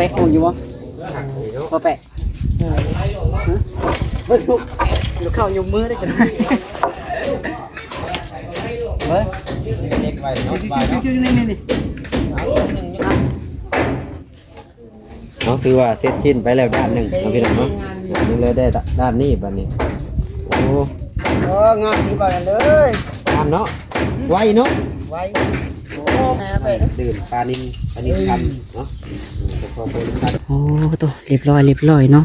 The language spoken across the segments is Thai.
ไปคงอยู่บ่พอแปะเฮ้ยลูกเข้ายมมือได้จังเฮ้ยชื่อนี่เนาะถือว่าเสร็จชิ้นไปแล้วด้านหนึ่งเอาพี่น้องเนาะนี่เลยได้ด้านนี้บัดนี้โอ้งามดีกว่ากันเลย งามเนาะไวเนาะไวดื่มปลานิลคันเนาะโอ้ตัวเรียบร้อยเนาะ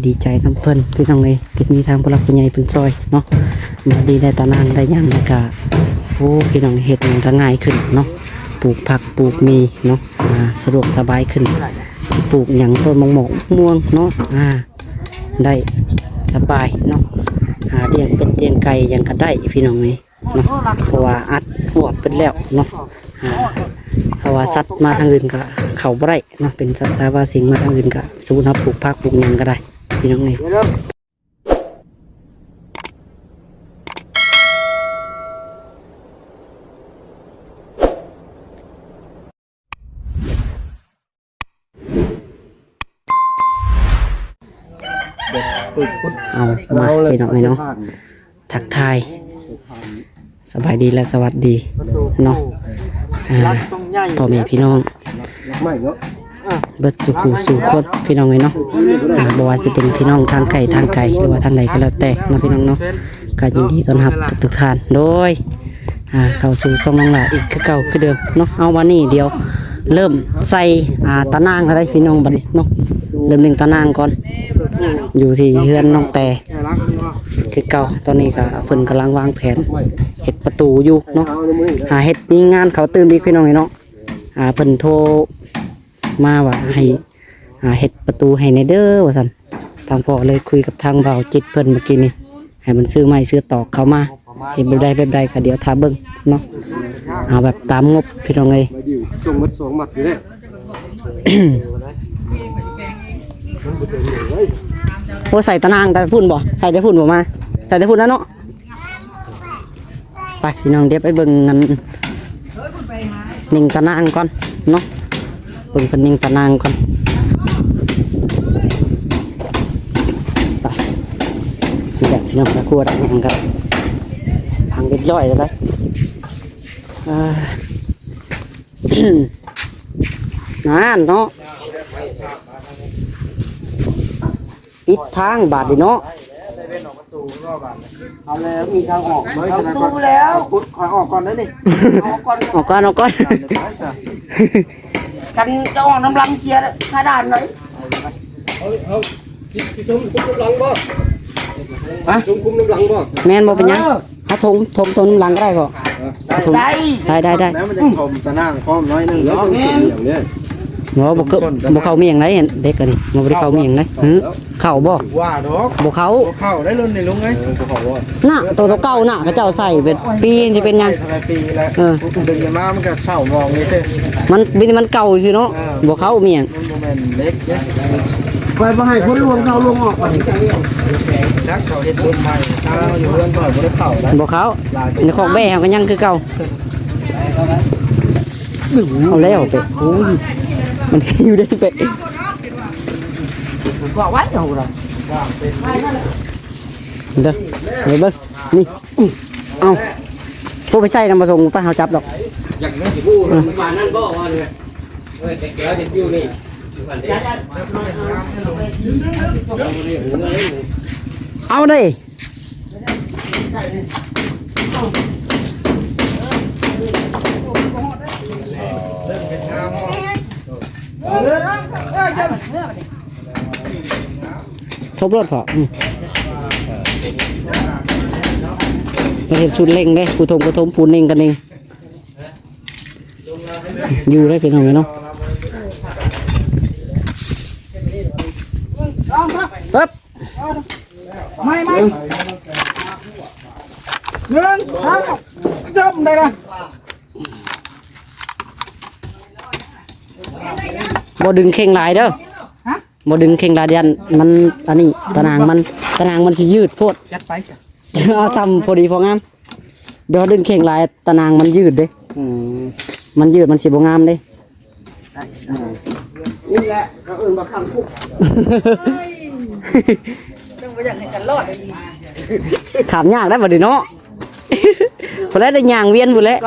ดีใจน้ำเพิ่นที่ทางเลยที่มีทางผู้หลักผู้ใหญ่เป็นซอยเนาะมาดีได้ตานางได้ยังแล้วก็โอ้พี่น้องเฮ็ดมันก็ง่ายขึ้นเนาะปลูกผักปลูกมีเนาะสะดวกสบายขึ้นปลูกอย่างต้นมะม่วงม่วงเนาะได้สบายเนาะเลี้ยงเป็นเลี้ยงไก่ยังก็ได้พี่น้องเลยเนาะเพราะว่าอัดหัวเป็นแล้วเนาะเขาว่าสัตว์มาทางอื่นก็เขาบ่ได้เนาะเป็นสัตว์สาวาสิงมาทางอื่นก็สู้นับปลูกผักปลูกหยังก็ได้พี่น้องเลยเอามาพี่น้องเลยเนาะทักทายสบายดีและสวัสดีเนาะพ่อแม่พี่น้องเบิดสุขสู่คนพี่น้องเลยเนาะบ่ว่าจะเป็นพี่น้องทางไกลหรือว่าทางใดก็แล้วแต่เนาะพี่น้องเนาะก็ยินดีต้อนรับทุกท่านโดยเข้าสู่ช่องน้องหลาอีกคือเก่าคือเดิมเนาะเอาวันนี้เดียวเริ่มใส่ตะนางอะไรพี่น้องบัดนี้เนาะเริ่มหนึ่งตะนางก่อนอยู่ที่เฮือนน้องแต่คือเก่าตอนนี้ก็เพิ่นกำลังวางแผนเฮ็ดประตูอยู่เนาะเฮ็ดนี่งานเขาตื่นดีพี่น้องเนาะเพิ่นโทรมาว่าให้เฮ็ดประตูให้ในเด้อว่าซั่นทางพ่อเลยคุยกับทางเบาจิตเพิ่นเมื่อกี้นี่ให้มันซื้อไม้ซื้อตอกเข้ามาเฮ็ดแบบใดก็เดี๋ยวถ้าเบิ่งเนาะเอาแบบตามงบพี่น้องเอ้ยจงมัด2มัดอยู่เด้โอ้ใส่ตะนางแต่พุ่นบ่ใส่แต่พุ่นบ่มาใส่แต่พุ่นแล้วเนาะไปพี่น้องเดี๋ยวไปเบิ่งเงินนิ่งตะนางก่อนเนาะเบิ่งเป็นนิ่งตะนางก่อนไปนี่แหละพี่น้องตะครัวได้ยังกันพังเรียบร้อยแล้วนั่นเนาะปิดทางบาดดิเนาะเอาแล้วมีทางออกไหมทางตู้แล้วคอยออกก่อนได้ดิออกก่อนกันจะออกน้ำลังเชียร์ถ้าด่านเลยเอาที่ชมคุมน้ำลังบ่ชมคุมน้ำลังบ่แม่นบ่เป็นยังถ้าทงน้ำลังก็ได้บ่ได้แล้วมันจะถมตะนางพร้อมน้อยนึงแล้วต้องอย่างนี้บ่เข้าเมียงไหนเด็กกันนี่บ่ได้เข้าเมียงไหนเข้าบ่ว่าดอกบ่เข้าได้รุ่นในลุงไงน่ะตัวเก่าน่ะเขาเจ้าใส่เป็นปีสิเป็นยังปีแล้วดึงมามันก็เศร้ามองนี่ซื่อมันเก่าซื่อเนาะบ่เข้าเมียงมันบ่แม่นเล็กไปบ่ให้คนรวมเข้ารวมออกไปนักเขาเฮ็ดต้นใหม่ถ้าอยู่เรือนก่อนบ่ได้เข้าบ่เข้าในของแม่ก็ยังคือเก่าเอาแล้วไปโอ้ยมันอยู่ได้ไปก็ไว้เอาละเด้อเฮ้ยเบิ้งนี่เอาพวกไปใส่นำมาส่งป้าเขาจับดอกอย่างนั้นสิพูดมันว่านั่นบ่ว่าเลยเด็กแล้วเด็กอยู่นี่เอาดิทบรถพอเราเห็นสุดเล่งได้กูทมปูนเล่งกันเองอยู่ได้เป็นยังไงเนาะปึ๊บไม่เงินจมได้ละบ่ดึงเข่งหลายเด้อบ่ดึงเข่งลาเดียนมันอันนี้ตะนางมันสิยืดโพดจัดไปเอาซ้ำพอดีพองามเดี๋ยวดึงเข่งลายตะนางมันยืดเด้มันยืดมันสิบ่งามเด้ นี่แหละเขาเอิ้นว่าคำคุก ต้องบ่อยากให้กันรอด ขามยากได้บ่ดิเนาะ พอแล้วได้ย่างเวียนพุ่นแหล้ว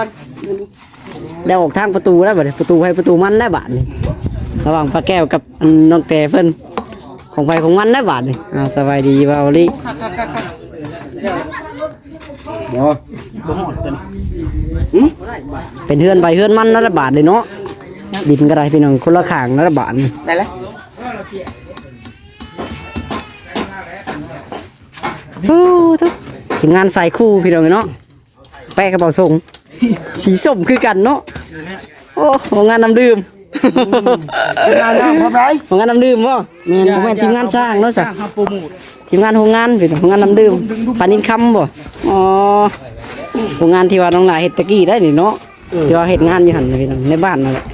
ได้ออกทางประตูได้บ่ดิประตูให้ประตูมันได้บาดนี่ระหว่างป้าแก้วกับอันน้องแต่เพิ่นของไฟของมันได้บาดนี่สบายดีบ่าวลิ เนาะ เป็นเฮือนใบเฮือนมันนั่นละบาทเลยเนาะดินก็ได้พี่น้องคนละข้างนั่นละบาทนี่ ได้แล้ว โอ้ทุกทีมงานใส่คู่พี่น้องเนาะแปะกระเป๋าส่งสีส้มคือกันเนาะโอ้ของงานน้ำดื่ม งานพร้อมไร ของงานน้ำดื่มวะแม่นผมแม่นทีมงานสร้างเนาะจ้ะ ครับโปรโมท ทีมงานโรงงานพี่น้องโรงงานน้ำดื่มปานินคำบ่อ๋อโรงงานที่ว่าน้องหลายเฮ็ดตะกี้ได้นี่เนาะที่ว่าเฮ็ดงานอยู่หั่นพี่น้องในบ้านนั่นแหละ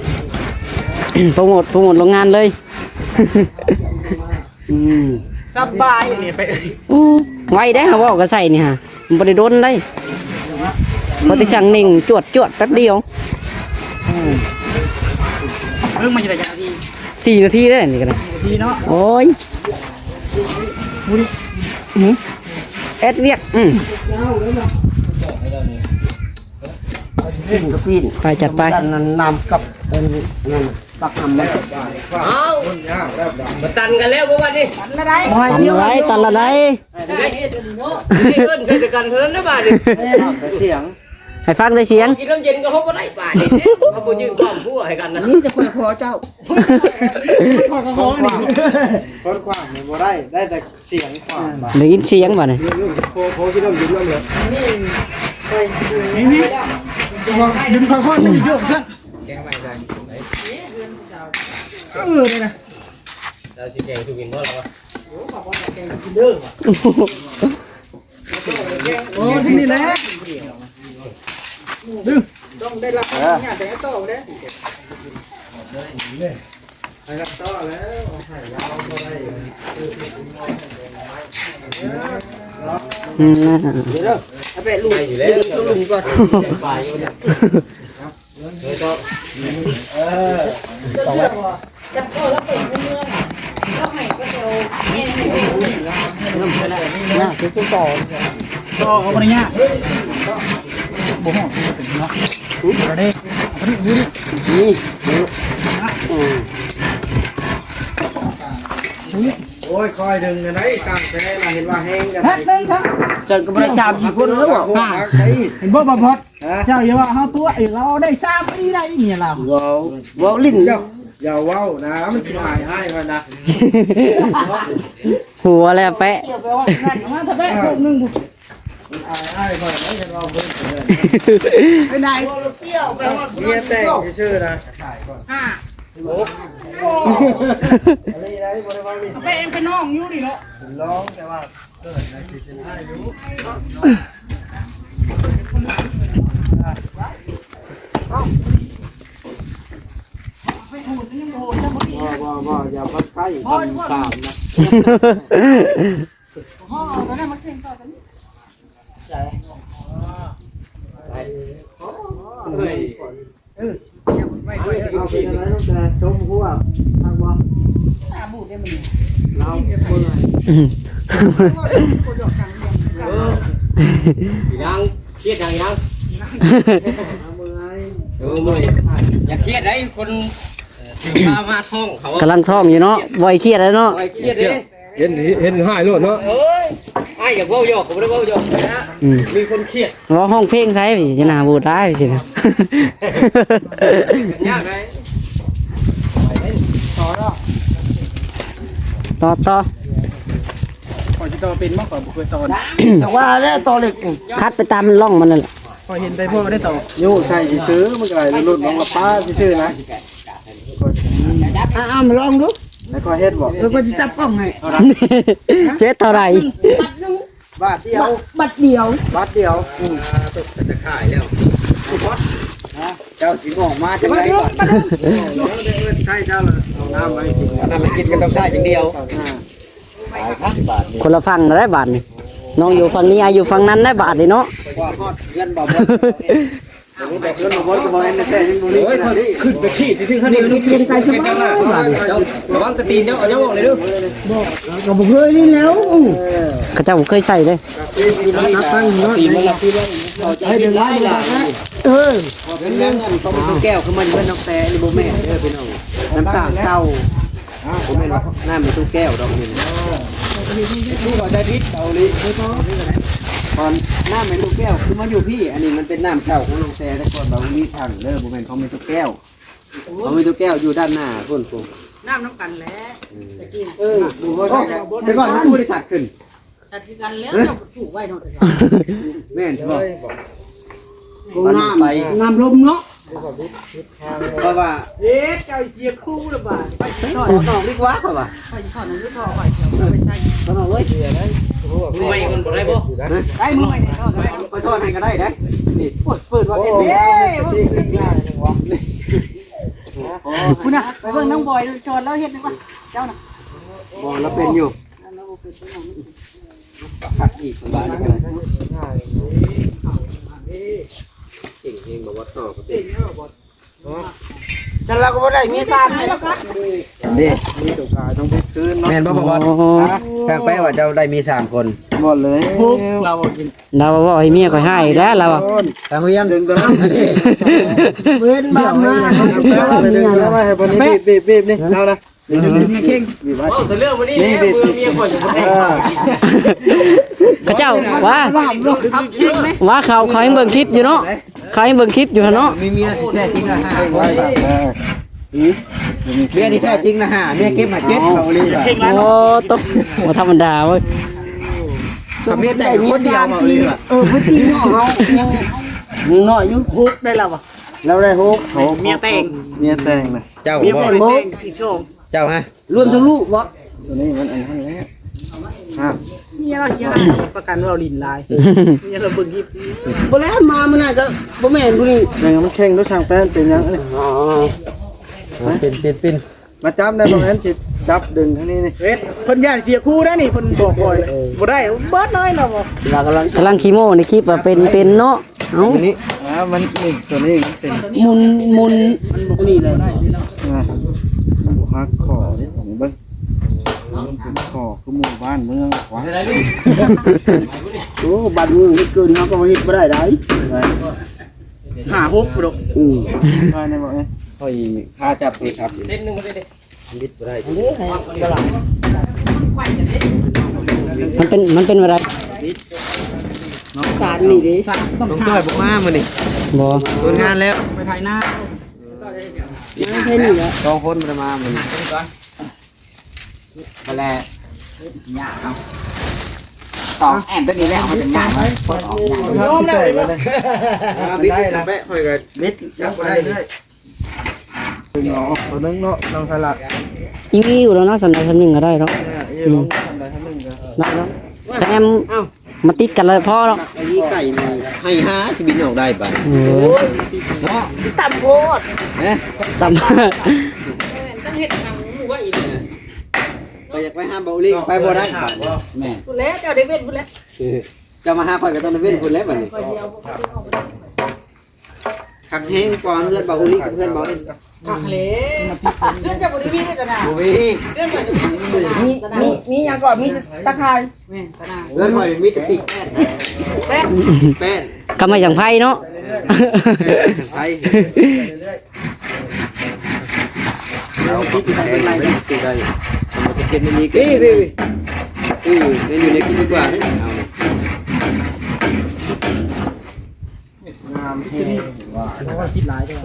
โปรโมทโรงงานเลย สบายนี่ไป โอ้ไวได้ฮะว่าก็ใส่นี่ฮะมันบ่ได้โดนได้พอติจังหนิ่งจวดแป๊บเดียว เรื่องมันจะได้ยังไง 4 นาทีได้นี่ก็ได้ ดีเนาะ โอ้ยเอ็ดเวียกไปจัดไป นั่นนำกับนั่นปักนำไว้ มาตันกันแล้วบ่ว่านี่ตันละได้ ตันละไรตันละไร ได้เอิ้นใส่กันเท่านั้นนะบาดนี่ เสียง ให้ฟังได้เสียง กินน้ำเย็นก็เฮาบ่ได้บาดนี่เขาบ่ยืนพร้อมผู้ให้กันนะ นี่จะคุยขอเจ้าขอนี่ คนขวางบ่ได้แต่เสียงขวาง ได้ยินเสียงบ่เนี่ย โคที่น้ำยืนแล้วเนี่ย นี่ดึงค่อยๆไม่โยกซะนี่นะ เราสิแกงทุกินบ่ล่ะวะ โอ้ที่นี่แหละ ต้องได้รับเนี่ยแต่โตเด้ เอาไปลุงลุงก่อน ปลาอยู่เนี่ยแล้วก็ จับโตแล้วเป็นเมืองเราให้ก็เดียวแม่ให้เป็น นะคือต่อเอาไปเนี่ยบ่ห้องเนาะเอาดินี่ โอ้ยคอยดึงกันได้กลางแท้เราเห็นว่าแห้งกัน แพ็คนึงครับจนกับประชาชนคนแล้วบอกเห็นบ่บ่พอดเจ้าอย่าว่าเฮาตัวเราได้3ปีได้เนี่ยเราว้าวลิ้น อย่าเว้านะมันสิหายให้มันนะ หัวแล้วแปะ เกี่ยวไปว่านั่นมาถ้าแบะพวกนึง หายให้มันแล้วเห็นว่าเพิ่น ไปไหนเกี่ยวไปว่า เมียแต่งชื่อนะ อะไรได้บ่ได้ว่ามี ไปเองไปน้องอยู่นี่เนาะ ร้องแต่ว่าเกิดในที่เป็นให้อยู่บ่อย่าพัดใกล้3นะ พ่อตอนนั้นมาเข่งต่อกัน เฮ้ย เอาเป็นอะไรตั้งแต่ชมพวกทางบ่เราคนไหน ยังเครียดยัง เอามือไอ้ มื้ออย่าเครียดได้คนมาท่องเขา กำลังท่องอยู่เนาะบ่อยเครียดแล้วเนาะ เครียดเด้ เห็นหายโลดเนาะ เอ้ยไอ้อย่าเว้าหยอกก็บ่ได้เว้าหยอกนะ มีคนเครียด ว่าห้องเพลงใช่ไหมจะน่าบูดได้สินะ ยากเลย ต่อ พอจะต่อเป็นมากกว่าบุคคลตอนแต่ว่าแล้วต่อเหล็ก คัดไปตามร่องมันนั่นแหละ พอเห็นไปพวกได้ต่อ โย่ใช่ซื้อมันก็ได้รุ่นน้องละป้าซื้อนะ มาลองดู แล้วก็เฮ็ดบ่ แล้วก็จะจับกล้องให้ เจ็ดเท่าไหร่ บาทเดียว บัดเดียว บาทเดียว จะขายแล้ว เจ้าสิบอกมาจังได๋ก่อนใช่เจ้าเอาน้ำไว้กินน้ำไปกินก็ต้องใช้จังเดียวบาท คนละฝั่งได้บาทนี่น้องอยู่ฝั่งนี้อาอยู่ฝั่งนั้นได้บาทเลยเนาะ ว่าฮอดเงินบ่บ่ แต่รถบอสก็บอกแต่ยังบ่นี่ขึ้นไปขี่ที่ข้างนี้ลูกกินไก่สบายระวังกระตีนเจ้าเอาเจ้าบอกเลยดู ก็บ่เคยนี่แล้ว เขาเจ้าบ่เคยใส่เลย นับตั้งเนาะ ตีมันละให้เดินไล่ล่ะเป็นเรื่องต้องเป็นแก้วคือมันเป็นน้ำแต่นี่บ่แม่เด้อพี่น้องน้ำสางเก่าผมแม่นว่าน้ำเป็นตู้แก้วดอกนี่นี่ก็ได้พิษเอาลิตอนน้ำเป็นตู้แก้วคือมันอยู่พี่อันนี้มันเป็นน้ำเก่าของน้องแต่แต่ก่อนเรามีถังเด้อบ่แม่นเขามีตู้แก้วเขามีตู้แก้วอยู่ด้านหน้าพุ่นพุ่น น้ำน้ำกันแหล้วตะกี้ ดูว่าแต่ก่อนมันผู้ได้สัตว์ขึ้น ตัดกันแล้วเราถูกไว้เนาะ แม่นบ่ น้ำไปน้ำลมเนาะ เพราะว่า เอ๊ะเจ้าเสียคู่ละบาท ไปทอด น้องดีกว่าเพราะว่า ไปทอดหนึ่งหรือทอดไปเที่ยวไปใส่ น้องเอ้ย มือใหม่คนบ่ได้บ่ ได้มือใหม่ทอดได้ ไปทอดให้ก็ได้นะนี่เปิดว่าเอ็น เฮ้ยคุณน่ะไปเบิ่งน้องบอยชอนแล้วเฮ็ดนึงป่ะเจ้าน่ะ บ่เราเป็นอยู่ผักอีกบาทนึงกันเก่งเองบอกว่าต่อก็เก่ง ฉันเราก็บ่ได้มีสารให้แล้วกัน นี่นี่ตกปลาต้องไปคืนเนาะแม่นบ่บ่ทางไปว่าเจ้าได้มี3คนหมดเลย เรากิน เราบอกให้เมียข่อยให้แล้วเรา ทางเฮียงดึงตัวนั้น เว้นบ้านมาให้บ่นี่บีบนี่เอานะเข่ง โอ้แต่เรื่องวันนี้เนี่ยมือเมียคนจะบ่ได้ เขาเจ้าว่า ทับเข่งไหม ว่าเขาให้เบิ่งคลิปอยู่เนาะเขาให้เบิ่งคลิปอยู่เนาะ มีเมียแท้จริงนะ5คนเมียที่แท้จริงนะ5เมียเก็บมา7เขาเลยว่ะ โอ้ตบบ่ธรรมดาเว้ย กับเมียแต่คนเดียวเอาเลยว่ะ พื้นที่เนาะเฮายังน้อยอยู่ฮุกได้แล้วบ่เราได้ฮุก เมียแต่ง เมียแต่งนะ เจ้า เมีย บ่ แต่งบ่ อีกโชว์ เจ้าฮะ รวมทั้งลูกบ่ตัวนี้มันอันนั้นแหละครับ เมียเราเสียหายประกันเราลินลายเมียเราเบิ่งคลิป บ่แล้วมามันน่ะก็บ่แม่นผู้นี้ยังมันแข่งด้วยช่างแป้นเป็นยังนี่อ๋อเป็นมาจับได้บ่แม่นสิจับดึงทางนี้นี่เพิ่นย่านเสียคู่ได้นี่เพิ่นบอกบ่อยบ่ได้เบิดเลยเนาะบ่เรากำลัง ขี้โม้ในคลิปว่าเป็นเนาะเอ้า อันนี้ มันนี่ตัวนี้มันเป็นมุนมันบ่นี่เลยบ่ฮักคอนี่ผมเบิ่งมันเป็นคอคือหมู่บ้านเมืองวะโอ้บ้านเมืองเฮ็ดเกินเฮาก็เฮ็ดบ่ได้ได้5 6ดอกภายในบ่เอ้ ค่อยพาจับสิครับ เส้นนึงบ่ได้เด้ นิดบ่ได้ มันเป็นอะไร สารนี่ดิ ต้องจ้อยบ่มามื้อนี้ บ่ ตัวงานแล้ว ไปถ่ายหน้า ไม่ใช่นี่แหละ2คนบ่มามื้อนี้ ก็แลยากเอาตอกแอนตัวนี้แล้วมันจะยากเปิดออกยาก ยอมได้บ่ได้ บิดนะแปะค่อยก็บิดจับบ่ได้เลย เนาะตัวนึงเนาะน้องทละ อีวิวแล้วเนาะสำหรับสำนึงก็ได้เนาะ ลงทำได้ทั้งนึงก็ เนาะแคมมาติดกันเลยพอเนาะ ไอ้นี่ไก่นี่ให้หาสิบินออกได้ป่ะ โอ้ย เนาะ ต่ำโคตร เอ๊ะ ตำ ต้องเฮ็ดทางหมู่ว่าอีก ไปอยากไปหาเบาลิงไปบ่ได้ป่ะ แม่ พุ่นแล้วเจ้าเด็กเว้นพุ่นแล้ว จะมาหาข่อยก็ต้องเว้นพุ่นแล้วบัดนี้ คอยเดียว คักแห้งก่อนเพื่อนเบาลิกับเพื่อนเบาลิ ผักเลยเรื่องจะบ่ได้มีได้ตะนา บ่มี เรื่องจะมีตะนา มีหยังก่อนมีตะไคร้ แม่ตะนา เพื่อนข่อยมีแต่ปีกแป้นแป้น ก็มาอย่างไพ่เนาะ ไปเราคิดไปเป็นไรติดได้มันจะเป็นนี้ก็นี่อยู่ในกินดีกว่านี่เอา งามแท้ว่าเพราะว่าคิดหลายจัง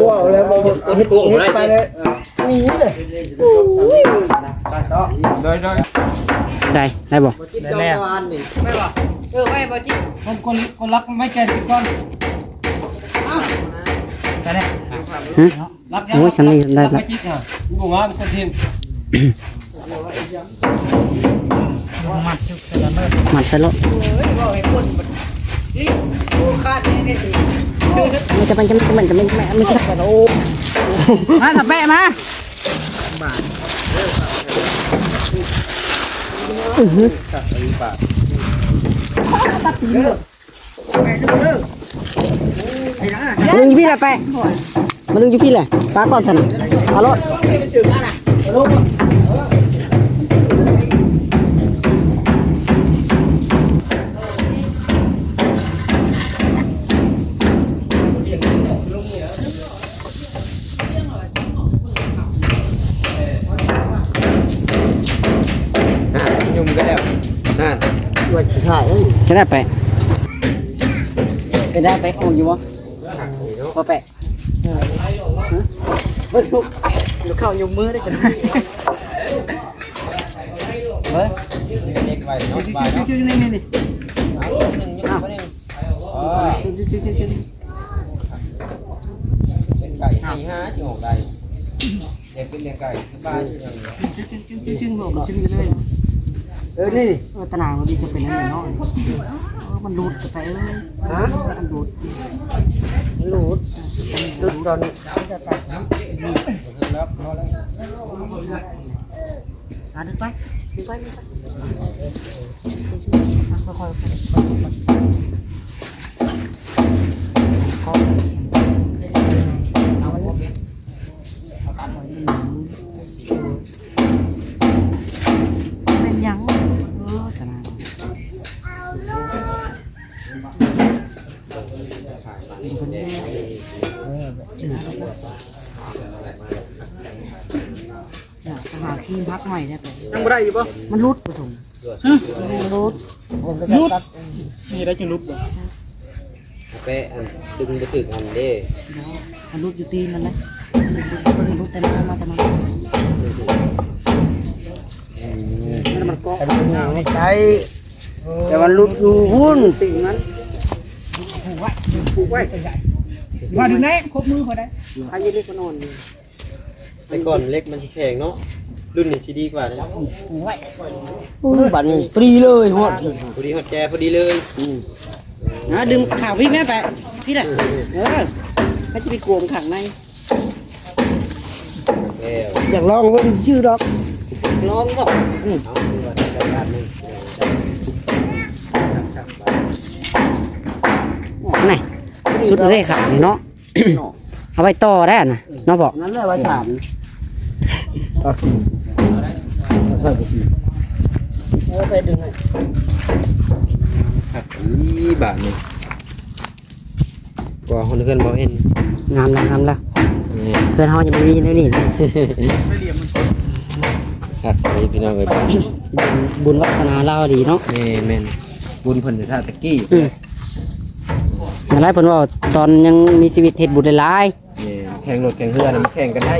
ว้าวแล้วบ่เฮ็ดไปเลยนี่เลย ได้บ่ กินจอวานนี่ ไม่บ่ไม่บ่จิ คนรักไม่แก่สิก่อน ฮะโอ้ยสำนึกได้ละ บ่ว่ามันทีม มัดใส่รถ บ่ให้คนนี่ผู้คาดนี่นี่ มันจะไม่ใช่โอ้ มาถ้าแปะมา อื้อหือ มาลุงอยู่พี่แหละไปมาลุงอยู่พี่แหละป้าก่อนเถอะนะเอารถยุ่มกันแล้วนั่น จะได้ไปไปได้ไปโอ้ยอยู่วะพอแปะเบิ้ลลูกเข้ายมมือได้จังเฮ้ยชื่อนี่นี่เป็นไก่4-5ชั่วโมงได้เด็กเป็นเลี้ยงไก่ที่บ้านชื่อบอกชื่อเลยนี่ตนางมันจะเป็นอะไรเนาะมันดูดไปเลยมันดูดตอนนี้ดึงไปค่อยเป็นยังตนางหาทีมพักใหม่ได้ไป ยังบ่ได้อยู่บ่ มันรุดผสมมันรุดนี่ได้จังลุกบ่ แปะอันดึงไปถึงอันเด้ มันรุดอยู่ตีนมันนะมันรุดแต่มาแต่มันก็ไม่ใช่แต่มันลุดอยู่หุ้นติ่งมันผูกไว้ว่าดูแน่ครบมือพอได้ใครยืนเล็กก็นอน แต่ก่อนเล็กมันสิแข็งเนาะรุ่นนี้สิดีกว่านะ บัดนี้ฟรีเลยฮอด พอดีฮอดแจพอดีเลย นะดึงข่าวพี่แม่ไปพี่แหละเขาจะไปกวมขังใน แก้ว อยากลองว่าชื่อดอกลองก็ เอาตัวด้านนึง ไหนชุดเลยค่ะนี่เนาะเอาไปต่อได้นะเนาะบอกนั่นเลยว่าสามไปดึง ครับอีบาทนี่กว่าคนเพื่อนบ่เห็น งามแล้วเพื่อนเขาจะไม่มีแล้วนี่ ครับนี่พี่น้องเอ้ย บุญวัฒนาเราดีเนาะ แม่นบุญเพิ่นสิท่าตะกี้ อะไรเพิ่นว่าตอนยังมีชีวิตเฮ็ดบุญหลาย นี่แข่งรถแข่งเรือน่ะมันแข่งกันได้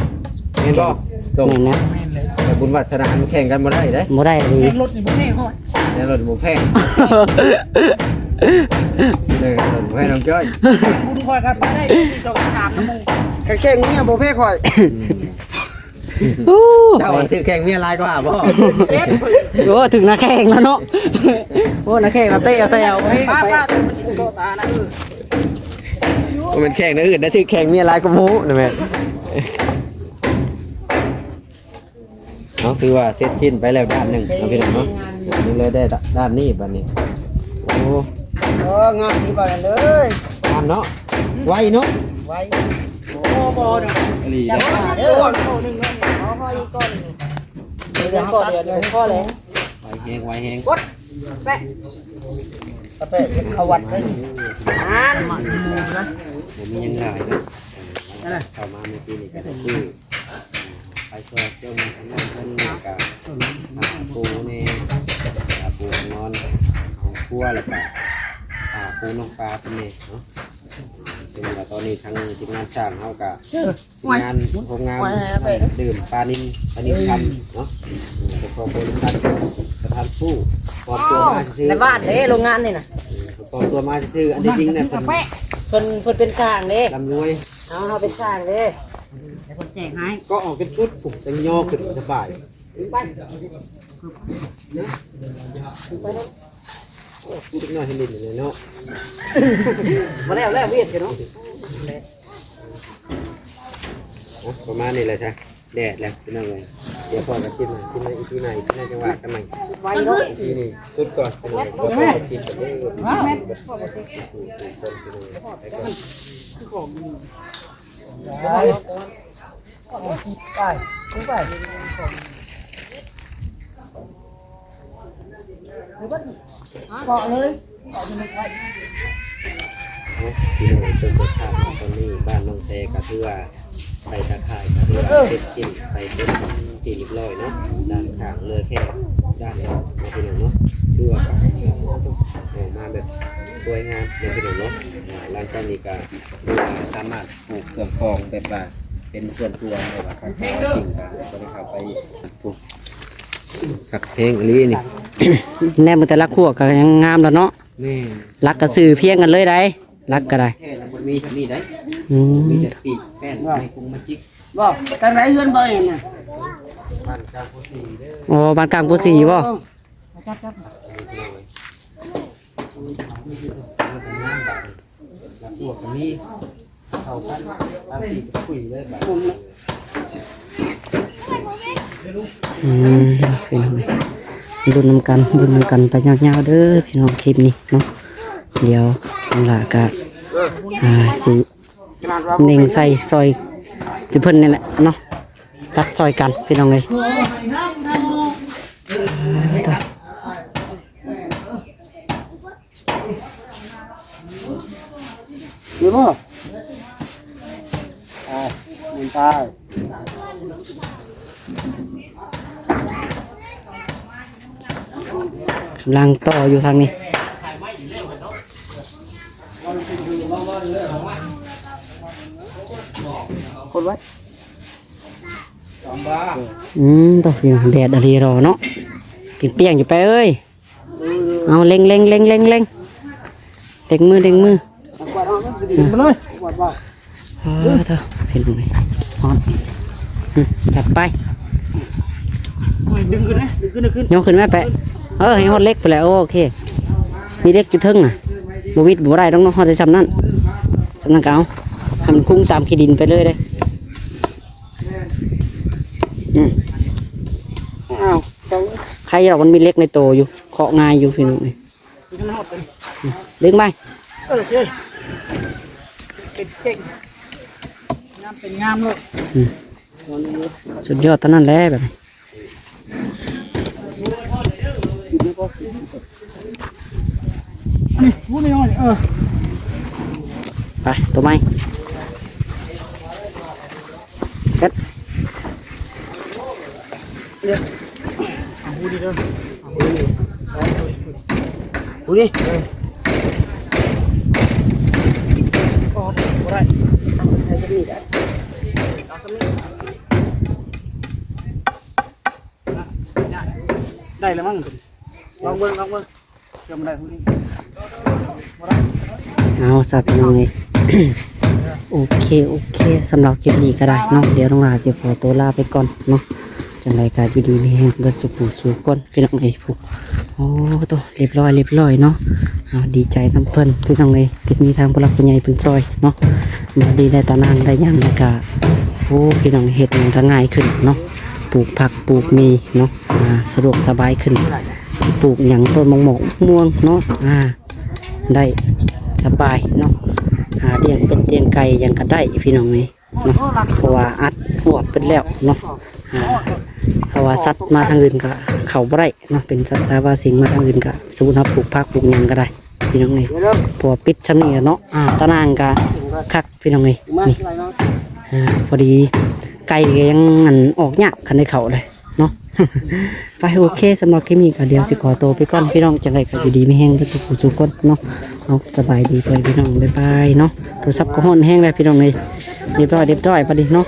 ๆ เห็นบ่ส่ง แม่นนะ แต่บุญวัฒนามันแข่งกันบ่ได้เด้ บ่ได้เลย รถนี่บ่แน่ค่อย แต่รถบ่แพงเลยรถบ่แพงน้องจ้อย บุญค่อยกันไปได้ที่2 3น้ำมูกแข่งเนี่ยบ่แพ้ค่อย เจ้าว่าซื้อแข่งเมียหลายกว่าบ่ โอ้ถึงนักแข่งแล้วเนาะโอ้นักแข่งมาเตะเอา ป้าโตตานะ มันแข่งนะอื่นนะซื้อแข่งเมียหลายกว่าหมู่นะแม่เอาคือว่าเสร็จชิ้นไปแล้วด้านหนึงเอาพี่น้องเนาะนี่เลยได้ด้านนี้บัดนี้โอ้ งามที่บ้านเลย งามเนาะไวเนาะ ไว้ บ่เนาะ อลี จั เนาะ บเด้อข้อนึงเนาะข้ออีกก้อนนึงเดี๋ยวข้อเดียวข้อแล้ว ไวแฮง แปะเอาวัดเลย ผมมียังหลายนะเข้ามาในปีนี้ก็ได้ซื้อไปช่วยเจ้าหน้าที่นั่นเพิ่นกับปูนี่ปูนอนของครัวแล้วก็ปูน้องปลาเป็นนี่เนาะเป็นว่าตอนนี้ทางทีมงานสร้างเฮาก็งานโรงงานดื่มปลานิลคำเนาะขอบคุณท่านประธานผู้ปลอมตัวมาซื้อ ในบ้านเด้โรงงานนี่น่ะ ปลอมตัวมาซื้ออันที่จริงเนี่ยเพิ่น เพิ่นเป็นสร้างเด้ ลำรวย เอาเป็นสร้างเด้ให้คนแจกให้ ก็ออกเป็นชุดผูกตังย่อขึ้นสบายพูดน้อยให้ลิ้นเลยเนาะ มาแล้วเวียดกันเนาะ ประมาณนี้เลยใช่แดดแล้วพี่น้องเลย เดี๋ยวพอจะกินมาอีกที่ไหนที่ไหนจังหวัดกันใหม่ที่นี่สุดก่อนเป็นพอกินไปเรื่ที่นี่เป็นรสชาติตอนนี้บ้านน้องแพกะทือว่าไปตะไคร้กะทือว่าเป็นกินไปเป็นตีเรียบร้อยเนาะด้านข้างเลยแค่ด้านนี้มาเป็นเนาะทือว่าออกมาแบบสวยงามเลยเป็นเนาะหลังจากนี้ก็สามารถปลูกเครื่องคองแบบว่าเป็นส่วนตัวแบบว่าการสิ่งก็ได้เข้าไปปลูกขับเพลงอะไรนี่ แน่มือแต่ละขั้วก็ยังงามแล้วเนาะ นี่ รักกระสือเพียงกันเลยได้รักก็ได้ แค่มันมีได้ อืม มีแต่ปีกแป้นไม่คงมาจิก บ่ทางไหนเฮือนบ่เห็นน่ะ บ้านเจ้าผู้สีเด้อ อ๋อบ้านกลางผู้สีบ่ แล้วก็น้ำบาดแล้วพวกนี้เข้ากันบางทีก็คุยเลยบาด พี่น้องดุนนำกันไปยาวๆเด้อพี่น้องคลิปนี้เนาะเดี๋ยวน้องหลากะสิเน่งใส่ซอยจิเพิ่นนี่แหละเนาะตัดซอยกันพี่น้องเลย เดี๋ยวบ่มันตาย กำลังต่ออยู่ทางนี้คนไว้ต่อพี่น้องแดดอะไรรอเนาะเปลี่ยนอยู่ไปเอ้ยเอาเล็งมือ มาเลยกวาดบ่ เถอะเห็นไหมฮอตจัดไป ดึงขึ้นนะดึงขึ้น ยกขึ้นแม่แปะให้ฮอตเล็กไปแล้วโอเคมีเล็กอยู่ทึ่งน่ะบวิดบ่ได้ต้องฮอตจะจำนั่นก็เอาทำคุ้งตามขีดินไปเลยเลย อ้าวเจ้า ใครเรามันมีเล็กในโตอยู่เคาะง่ายอยู่พี่น้องนี่เล็กไหม เจ้เป็นเก่งงามเป็นงามเลย สุดยอดตอนนั้นแหละแบบนี้ นี่พูดน้อยไปตัวไม้เก็ด พูดดีเด้อ ดูดิ ก็ได้ให้จะมีได้เอาสมิได้แล้วมั้งลองเบิ่งเดี๋ยวมันได้พูดดี เอาสับพี่น้องเลย โอเคสำหรับคลิปนี้ก็ได้เนาะเดี๋ยวน้องลาจะขอตัวลาไปก่อนเนาะจังไรก็อยู่ดีมีแห้งเบิดสุขสู่ก้นพี่น้องเลยผูกโอ้ตัวเรียบร้อยเนาะดีใจน้ำเพิ่นพี่น้องเลยที่มีทางผู้หลักผู้ใหญ่เป็นซอยเนาะมาดีได้ตานางได้ยังแล้วก็โอ้พี่น้องเฮ็ดมันก็ง่ายขึ้นเนาะปลูกผักปลูกมีเนาะสะดวกสบายขึ้นปลูกอย่างต้นมะม่วงเนาะได้สบายเนาะเลี้ยงเป็นเลี้ยงไก่ยังก็ได้พี่น้องเลยเนาะเพราะว่าอัดหัวเป็นแล้วเนาะเขาว่าสัตว์มาทางอื่นก็เขาบ่ได้เนาะเป็นสัตว์สาวาสิงมาทางอื่นก็สมมุติว่าปลูกผักปลูกหยังก็ได้พี่น้องเลยพอปิดชั้นนี้เนาะตะนางก็คักพี่น้องเลยนี่พอดีไก่ก็ยังงันออกยากคันในเขาเลยเนาะ ไปโอเคสำหรับคลิปนี้ก็เดี๋ยวสิขอตัวไปก่อนพี่น้องจังไรก็อยู่ดีไม่แห้งก็สุขคนเนาะเอาสบายดีไปพี่น้องบ๊ายบายเนาะโทรศัพท์ก็ห้อนแห้งแล้วพี่น้องเลยเรียบร้อยพอดีเนาะ